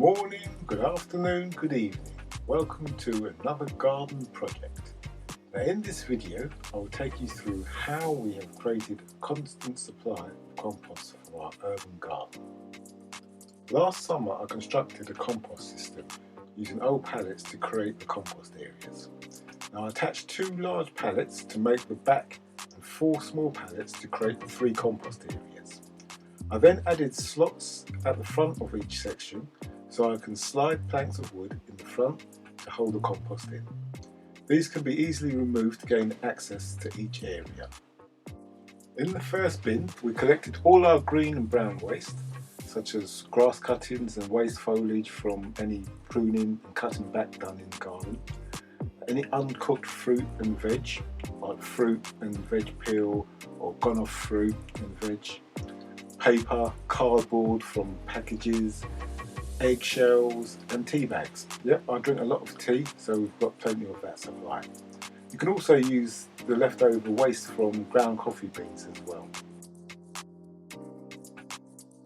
morning, good afternoon, good evening. Welcome to another garden project. Now in this video I will take you through how we have created a constant supply of compost for our urban garden. Last summer I constructed a compost system using old pallets to create the compost areas. Now I attached 2 large pallets to make the back and 4 small pallets to create the 3 compost areas. I then added slots at the front of each section so I can slide planks of wood in the front to hold the compost in. These can be easily removed to gain access to each area. In the first bin we collected all our green and brown waste, such as grass cuttings and waste foliage from any pruning and cutting back done in the garden, any uncooked fruit and veg, like fruit and veg peel or gone off fruit and veg, paper, cardboard from packages, eggshells and tea bags. Yep, I drink a lot of tea, so we've got plenty of that supply. You can also use the leftover waste from ground coffee beans as well.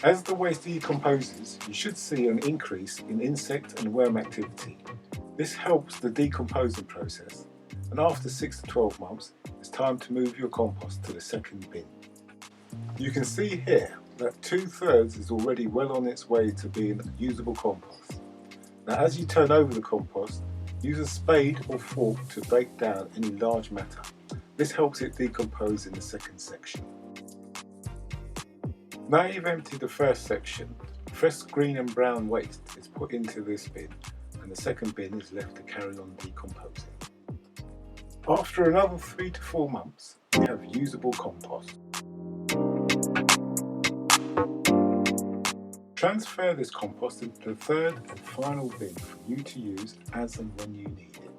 As the waste decomposes, you should see an increase in insect and worm activity. This helps the decomposing process, and after 6 to 12 months, it's time to move your compost to the second bin. You can see here that 2/3 is already well on its way to being usable compost. Now as you turn over the compost, use a spade or fork to break down any large matter. This helps it decompose in the second section. Now you've emptied the first section, fresh green and brown waste is put into this bin and the second bin is left to carry on decomposing. After another 3 to 4 months, we have usable compost. Transfer this compost into the third and final bin for you to use as and when you need it.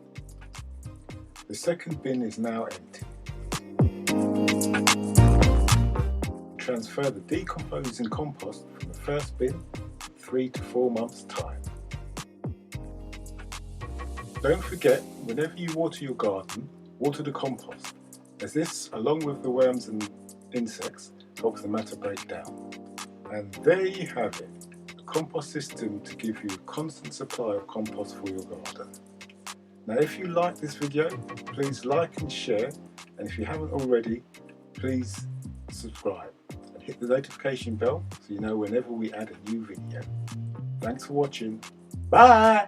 The second bin is now empty. Transfer the decomposing compost from the first bin in 3 to 4 months' time. Don't forget, whenever you water your garden, water the compost, as this, along with the worms and insects, helps the matter break down. And there you have it, a compost system to give you a constant supply of compost for your garden. Now if you like this video, please like and share, and if you haven't already, please subscribe and hit the notification bell so you know whenever we add a new video. Thanks for watching. Bye!